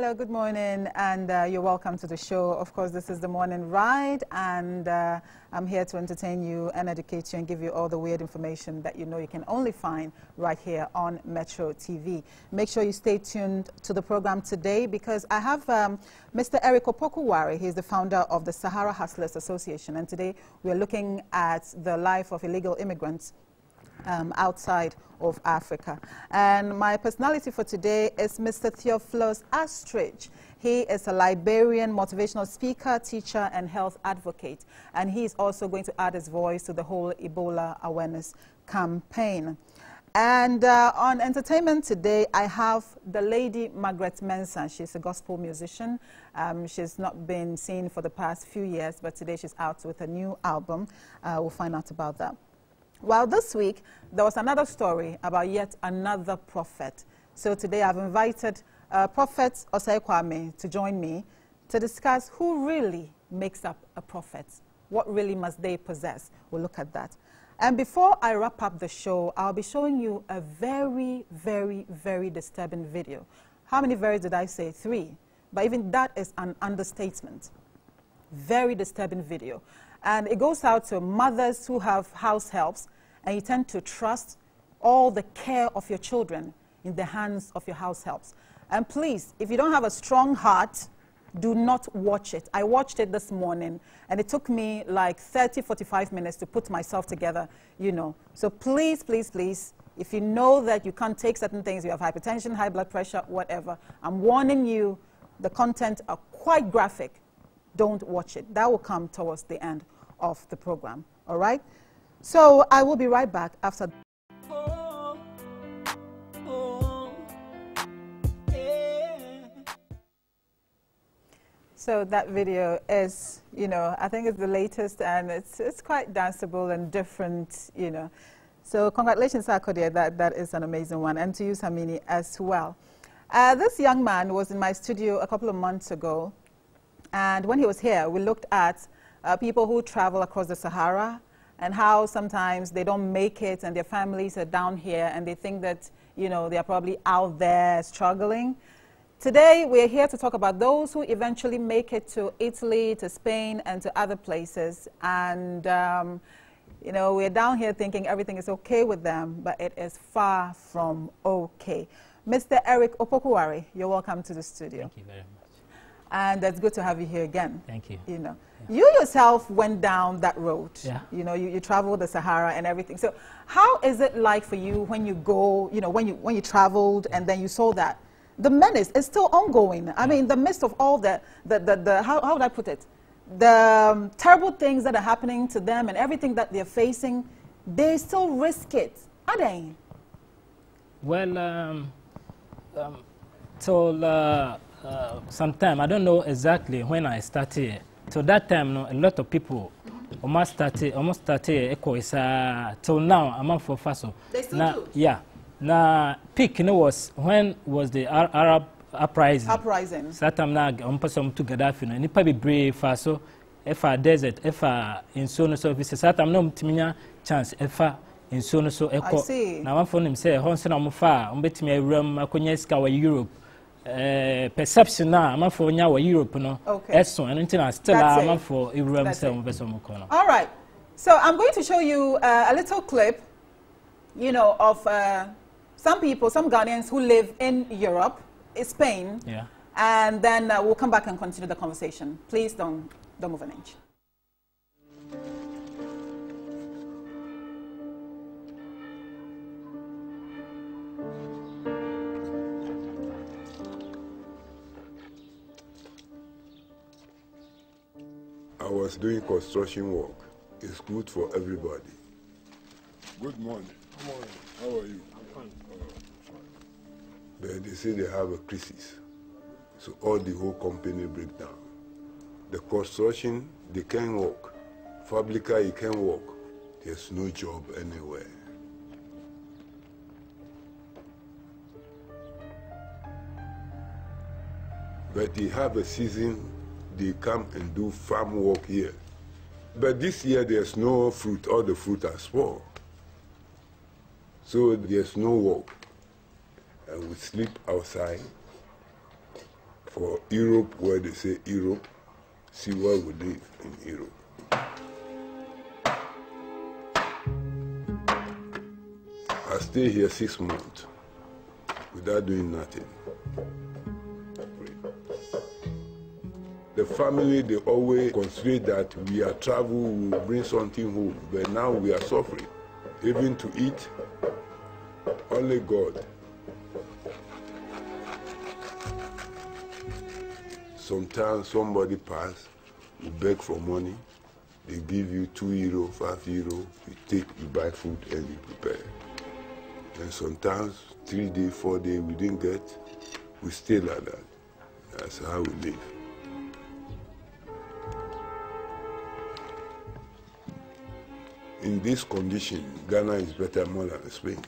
Hello, good morning, and you're welcome to the show. Of course, this is the morning ride, and I'm here to entertain you and educate you and give you all the weird information that you know you can only find right here on Metro TV. Make sure you stay tuned to the program today because I have Mr. Eric Opokuwari. He's the founder of the Sahara Hustlers Association, and today we're looking at the life of illegal immigrants outside of Africa. And my personality for today is Mr. Theophilus Astridge. He is a Liberian motivational speaker, teacher, and health advocate. And he is also going to add his voice to the whole Ebola awareness campaign. And on entertainment today, I have the lady Margaret Mensah. She's a gospel musician. She's not been seen for the past few years, but today she's out with a new album. We'll find out about that. Well, this week, there was another story about yet another prophet. So today I've invited Prophet Osei Kwame to join me to discuss who really makes up a prophet. What really must they possess? We'll look at that. And before I wrap up the show, I'll be showing you a very, very, very disturbing video. How many very did I say? 3. But even that is an understatement. Very disturbing video. And it goes out to mothers who have house helps, and you tend to trust all the care of your children in the hands of your house helps. And please, if you don't have a strong heart, do not watch it. I watched it this morning, and it took me like 30, 45 minutes to put myself together, you know. So please, please, please, if you know that you can't take certain things, you have hypertension, high blood pressure, whatever, I'm warning you, the content are quite graphic. Don't watch it. That will come towards the end of the program. All right? So I will be right back after. So that video is, you know, I think it's the latest, and it's quite danceable and different, you know. So congratulations, Sakodia. That is an amazing one. And to you, Samini, as well. This young man was in my studio a couple of months ago. And when he was here, we looked at people who travel across the Sahara and how sometimes they don't make it and their families are down here and they think that, you know, they are probably out there struggling. Today, we're here to talk about those who eventually make it to Italy, to Spain, and to other places. And, you know, we're down here thinking everything is okay with them, but it is far from okay. Mr. Eric Opokuwari, you're welcome to the studio. Thank you very much. And it's good to have you here again. Thank you. You know, you yourself went down that road. Yeah. You know, you traveled the Sahara and everything. So how is it like for you when you go, you know, when you traveled and then you saw that the menace is still ongoing? I mean, in the midst of all the how would I put it? The terrible things that are happening to them and everything that they're facing, they still risk it, are they? Well, sometime, I don't know exactly when I started. So that time, no, a lot of people almost started till now, I'm for Faso. They still do? Yeah. Now, peak, you know, was when was the Arab uprising. Uprising. So that time now, I'm passing to Gaddafi, and it probably brave Faso, if a desert, if a in so services. That time, no timina chance, if a in so echo. I see. Now, one for him say, Honson Amufa, bet me a room, Makonyeska, Europe. Perception now, I'm for Europe, no. Okay. So, and still I'm for Iran. All right. So I'm going to show you a little clip, you know, of some people, some Ghanaians who live in Europe, Spain. Yeah. And then we'll come back and continue the conversation. Please don't move an inch. I was doing construction work. It's good for everybody. Good morning. Good morning. How are you? I'm fine. But they say they have a crisis. So all the whole company break down. The construction, they can't work. Fabrica, you can't work. There's no job anywhere. But they have a season, they come and do farm work here. But this year there's no fruit, all the fruit are spoiled. So there's no work. And we sleep outside for Europe, where they say Europe, see where we live in Europe. I stay here 6 months without doing nothing. The family, they always consider that we are travel, we will bring something home, but now we are suffering. Even to eat, only God. Sometimes somebody pass, you beg for money, they give you €2, €5, you take, you buy food and you prepare. And sometimes 3 days, 4 days we didn't get, we stay like that. That's how we live. In this condition, Ghana is better more than Spain.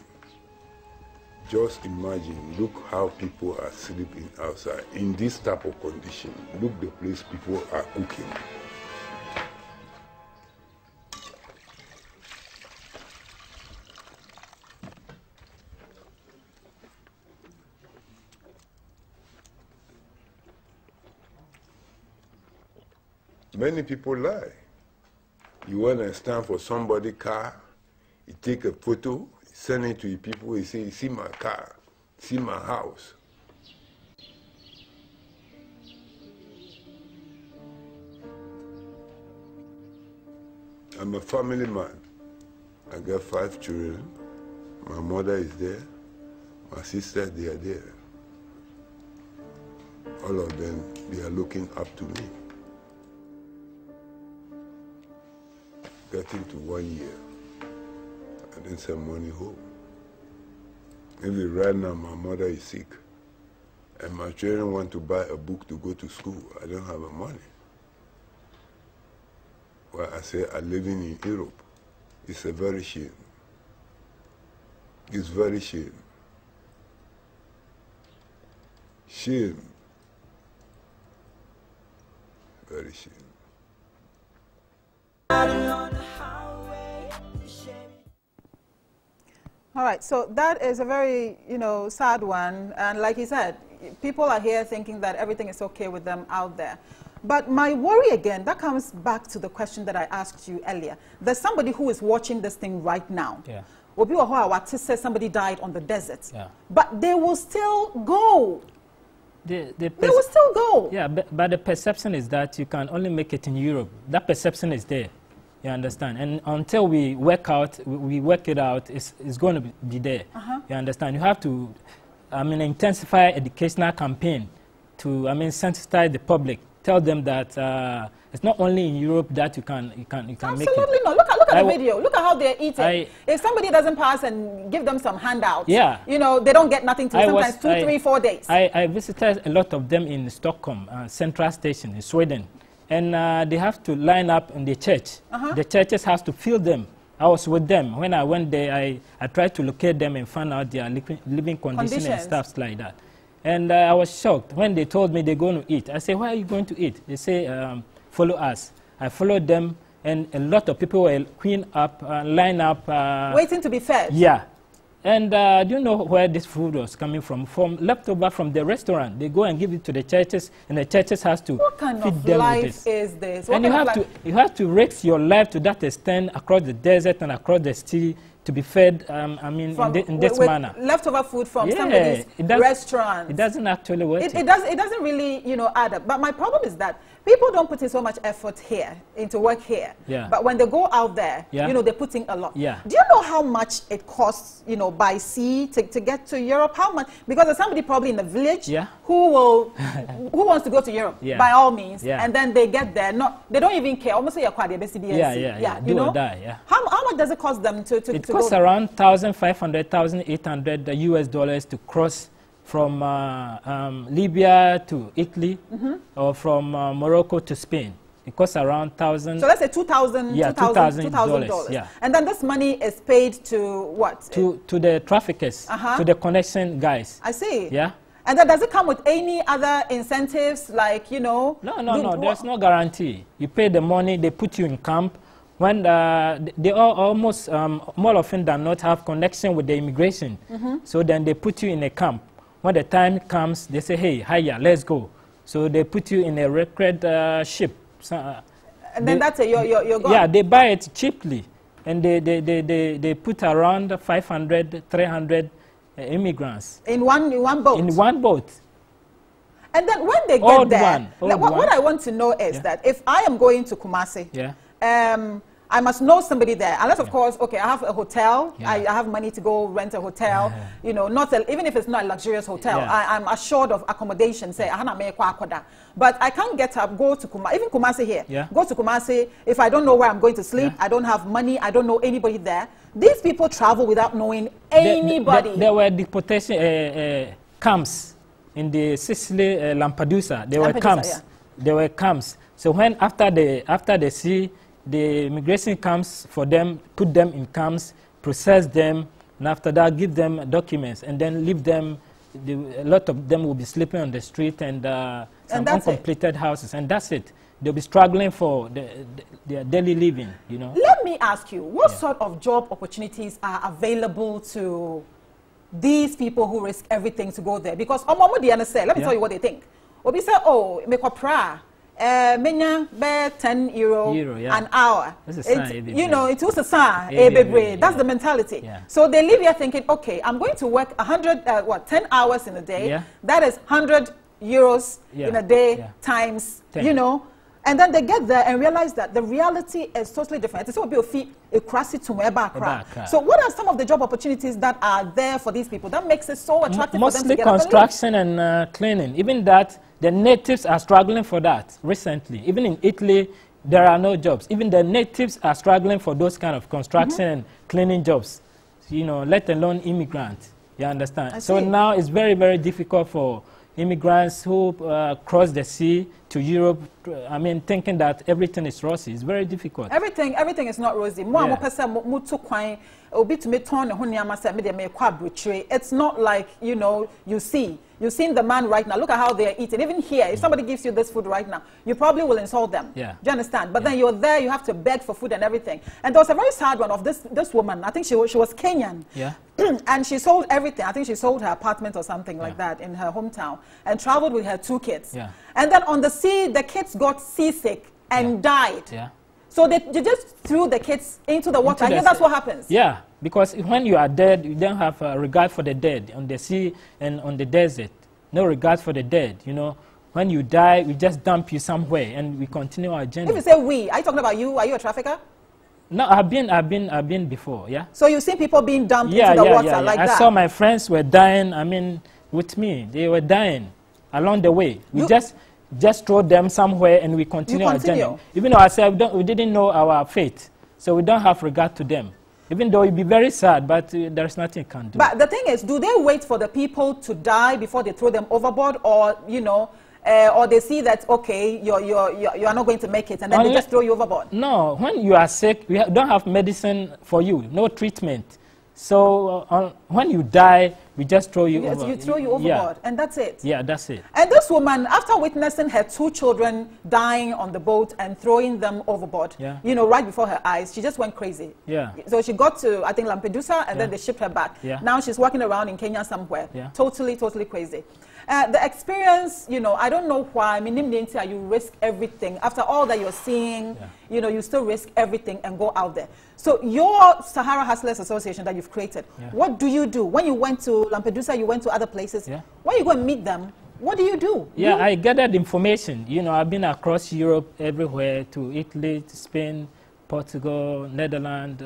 Just imagine, look how people are sleeping outside. In this type of condition, look the place people are cooking. Many people lie. You want to stand for somebody's car, you take a photo, send it to your people, you say, see my car, see my house. I'm a family man. I got 5 children. My mother is there. My sisters, they are there. All of them, they are looking up to me. Getting to 1 year, I didn't send money home. Even right now, my mother is sick, and my children want to buy a book to go to school. I don't have the money. Well, I say I'm living in Europe. It's a very shame. It's very shame. Shame. Very shame. All right, so that is a very, sad one. And like you said, people are here thinking that everything is okay with them out there. But my worry again, that comes back to the question that I asked you earlier. There's somebody who is watching this thing right now. Yeah. Says somebody died on the desert. Yeah. But they will still go. They will still go. Yeah, but the perception is that you can only make it in Europe. That perception is there. You understand? And until we work it out, it's going to be there. You understand? You have to, intensify educational campaign to, sensitize the public. Tell them that it's not only in Europe that you can make it. Absolutely not. Look at the video. Look at how they're eating. If somebody doesn't pass and give them some handouts, yeah, they don't get nothing to eat. Sometimes 2, 3, 4 days. I visited a lot of them in Stockholm, Central Station in Sweden. And they have to line up in the church. The churches have to fill them. I was with them. When I went there, I tried to locate them and find out their living conditions and stuff like that. And I was shocked when they told me they're going to eat. I said, where are you going to eat? They say, follow us. I followed them, and a lot of people were queuing up, line up. Waiting to be fed? Yeah. And do you know where this food was coming from? From leftover from the restaurant. They go and give it to the churches, and the churches has to what kind feed of them life with this. Is this? And you have to risk your life to that extent across the desert and across the sea to be fed. In this manner. Leftover food from somebody's restaurant. It doesn't actually work. It doesn't really add up. But my problem is that people don't put in so much effort here into work here. Yeah. But when they go out there, yeah, they're putting a lot. Yeah. Do you know how much it costs, by sea to get to Europe? How much? Because there's somebody probably in the village, yeah, who wants to go to Europe, yeah, by all means, yeah, and then they get there. They don't even care. Almost say do or die. Yeah. How much does it cost them to It costs around $1,500, $1,800 US to cross from Libya to Italy, or from Morocco to Spain. It costs around $1,000. So let's say $2,000. Yeah, $2,000. Yeah. And then this money is paid to what? To the traffickers, to the connection guys. I see. Yeah. And then does it come with any other incentives, like No. There's no guarantee. You pay the money, they put you in camp. When they almost more often than not have connection with the immigration, so then they put you in a camp. When the time comes, they say, hey, hiya, let's go. So they put you in a record ship. So, and then that's it, you're gone. Yeah, they buy it cheaply. And they put around 500, 300 immigrants. In one boat? In one boat. And then when they get there, what I want to know is that if I am going to Kumasi, I must know somebody there. Unless, of course, okay, I have a hotel. I have money to go rent a hotel. You know, even if it's not a luxurious hotel, I'm assured of accommodation. Say, but I can't get up, go to Kumasi, even Kumasi here. Go to Kumasi. If I don't know where I'm going to sleep, I don't have money, I don't know anybody there. These people travel without knowing anybody. There were deportation camps in the Sicily, Lampedusa. There were camps. There were camps. So when after they see the immigration camps for them, put them in camps, process them, and after that give them documents, and then leave them. A lot of them will be sleeping on the street and some uncompleted houses, and that's it. They'll be struggling for their daily living, you know. Let me ask you, what sort of job opportunities are available to these people who risk everything to go there? Because let me tell you what they think. Obi say, oh, make a prayer. Menya be 10 euro an hour. You know, it was a sign. That's the mentality. So they live here thinking, okay, I'm going to work 10 hours in a day. That is 100 euros in a day times 10. You know. And then they get there and realize that the reality is totally different. It's be a fee, a crassy to So what are some of the job opportunities that are there for these people that makes it so attractive for them to get Mostly construction and cleaning. Even that, the natives are struggling for that recently. Even in Italy, there are no jobs. Even the natives are struggling for those kind of construction and cleaning jobs, you know, let alone immigrants. You understand? So now it's very, very difficult for immigrants who cross the sea to Europe, I mean, thinking that everything is rosy. It's very difficult. Everything is not rosy. It's not like, you know, you've seen the man right now. Look at how they are eating. Even here, if somebody gives you this food right now, you probably will insult them. Do you understand? But then you're there, you have to beg for food and everything. And there was a very sad one of this woman. I think she was Kenyan. And she sold everything. I think she sold her apartment or something like that in her hometown and traveled with her 2 kids. And then on the sea, the kids got seasick and died. So they just threw the kids into the water. I guess that's what happens. Because when you are dead, you don't have regard for the dead on the sea and on the desert. No regard for the dead, you know. When you die, we just dump you somewhere and we continue our journey. If you say we, are you talking about you? Are you a trafficker? No, I've been before, So you've seen people being dumped into the water like that? I saw my friends were dying, I mean, with me. They were dying along the way. We just throw them somewhere and we continue our journey. Even though ourselves, we didn't know our fate, so we don't have regard to them. Even though it'd be very sad, but there's nothing you can do. But the thing is, do they wait for the people to die before they throw them overboard, or you know, or they see that okay, you are not going to make it, and then they just throw you overboard? No, when you are sick, we don't have medicine for you, no treatment. So when you die, we just throw you overboard. You throw you overboard, and that's it. Yeah, that's it. And this woman, after witnessing her 2 children dying on the boat and throwing them overboard, you know, right before her eyes, she just went crazy. So she got to, I think, Lampedusa, and then they shipped her back. Now she's walking around in Kenya somewhere. Totally crazy. The experience, you know, I don't know why. I mean, you risk everything. After all that you're seeing, you know, you still risk everything and go out there. So your Sahara Hustlers Association that you've created, what do you do? When you went to Lampedusa, you went to other places. When you go and meet them, what do you do? I gathered information. You know, I've been across Europe, everywhere, to Italy, to Spain, Portugal, Netherlands,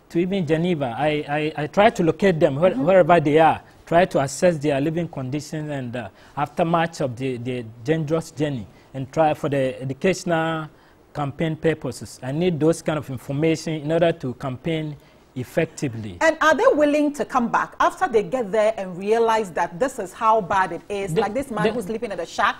to even Geneva. I try to locate them wherever they are, try to assess their living conditions and aftermath of the dangerous journey, and try for the educational campaign purposes. I need those kind of information in order to campaign effectively. And are they willing to come back after they get there and realize that this is how bad it is? Like this man who's sleeping in a shack.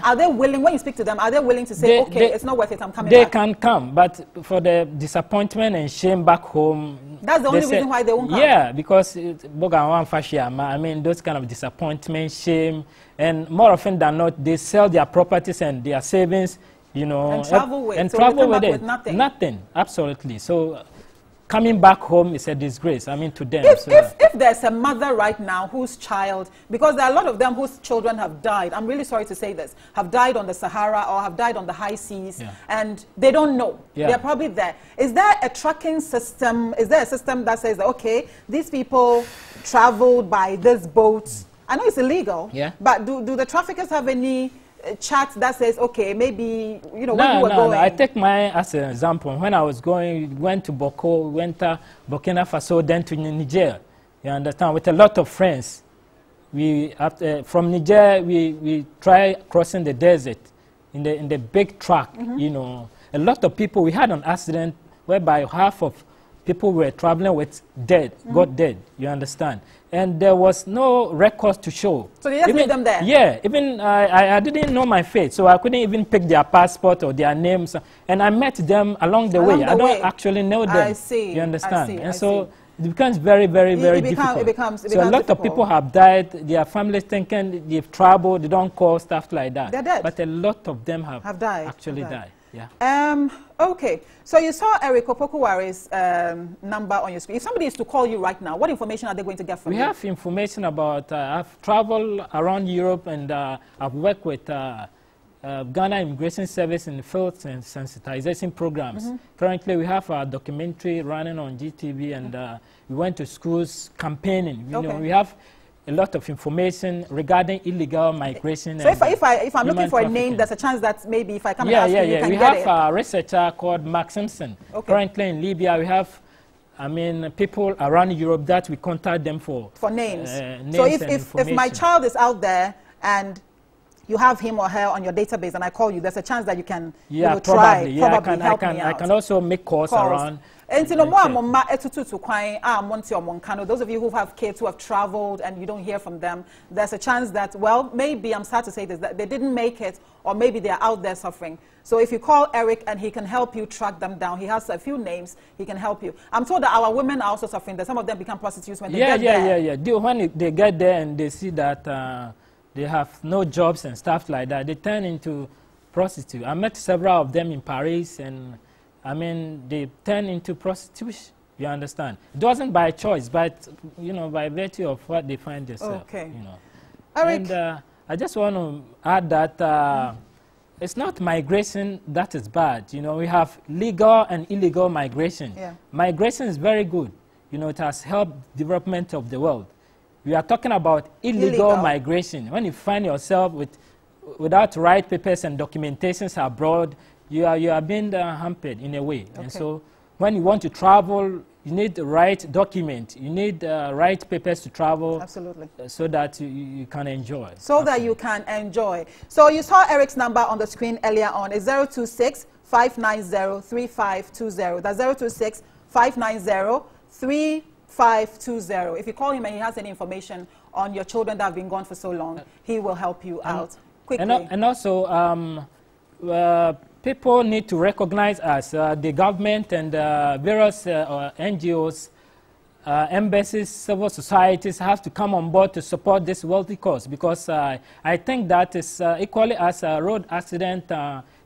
Are they willing, when you speak to them, are they willing to say, okay, it's not worth it, I'm coming back? They can come, but for the disappointment and shame back home. That's the only reason why they won't come? Yeah, because I mean, those kind of disappointment, shame, and more often than not, they sell their properties and their savings, you know, and travel with, and so travel with it. With nothing. Nothing, absolutely. So coming back home is a disgrace, I mean, to them. If there's a mother right now whose child, because there are a lot of them whose children have died, I'm really sorry to say this, have died on the Sahara or have died on the high seas, and they don't know. They're probably there. Is there a tracking system? Is there a system that says, okay, these people traveled by this boat? I know it's illegal, but do the traffickers have any chat that says, okay, maybe, you know, when you were going? No, I take mine as an example. When I was going, went to Boko, went to Burkina Faso, then to Niger, you understand, with a lot of friends. We, from Niger, we try crossing the desert in the big truck, you know. A lot of people, we had an accident whereby half of people were traveling with got dead, you understand. And there was no records to show. So they just leave them there? Yeah, even I didn't know my fate, so I couldn't even pick their passport or their names. And I met them along the way. I don't actually know them. I see. You understand? And so it becomes very, very, very difficult. It becomes so a lot of people have died. Their families thinking they've traveled, they don't call, stuff like that. They're dead. But a lot of them have died. Actually died. Yeah. Okay, so you saw Eric Opokuware's number on your screen. If somebody is to call you right now, what information are they going to get from you? We have information about, I've traveled around Europe and I've worked with Ghana Immigration Service in the field and sensitization programs. Currently, we have a documentary running on GTV and we went to schools campaigning. You know, we have a lot of information regarding illegal migration. So if I'm looking for a name, there's a chance that maybe if I come and ask you, you can we get have a researcher called Mark Simpson. Currently in Libya, we have, I mean, people around Europe that we contact them for names. So if my child is out there and you have him or her on your database and I call you, there's a chance that you can probably help me out. I can also make calls around. And those of you who have kids who have traveled and you don't hear from them, there's a chance that, well, maybe, I'm sad to say this, that they didn't make it, or maybe they're out there suffering. So if you call Eric and he can help you track them down, he has a few names, he can help you. I'm told that our women are also suffering, that some of them become prostitutes when they get there. When they get there and they see that they have no jobs and stuff like that, they turn into prostitutes. I met several of them in Paris, and I mean, they turn into prostitution, you understand. It wasn't by choice, but, you know, by virtue of what they find themselves. You know. Eric. And I just want to add that it's not migration that is bad. You know, we have legal and illegal migration. Migration is very good. You know, it has helped development of the world. We are talking about illegal migration. When you find yourself without right papers and documentations abroad, you are being hampered in a way. And so when you want to travel, you need the right document. You need right papers to travel. So that you can enjoy. So that you can enjoy. So you saw Eric's number on the screen earlier on. It's 026-590-3520. That's 026-590-3520. If you call him and he has any information on your children that have been gone for so long, he will help you out quickly. And also, people need to recognize us, the government and various NGOs, embassies, civil societies have to come on board to support this worthy cause, because I think that is equally as a road accident,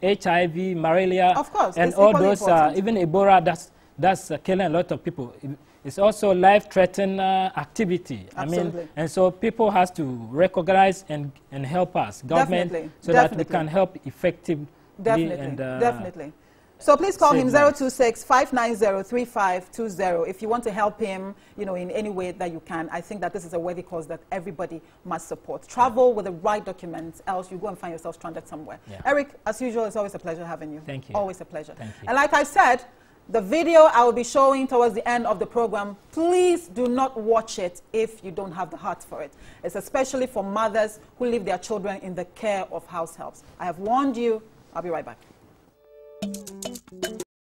HIV, malaria, and all those, even Ebola, that's killing a lot of people. It's also life-threatening activity. I mean, and so people have to recognize and help us, government, so that we can help effectively. Definitely. So please call him 026-590-3520 if you want to help him, you know, in any way that you can. I think that this is a worthy cause that everybody must support. Travel with the right documents, else you go and find yourself stranded somewhere. Eric, as usual, it's always a pleasure having you. Thank you. Always a pleasure. Thank you. And like I said, the video I will be showing towards the end of the program, please do not watch it if you don't have the heart for it. It's especially for mothers who leave their children in the care of house helps. I have warned you. I'll be right back.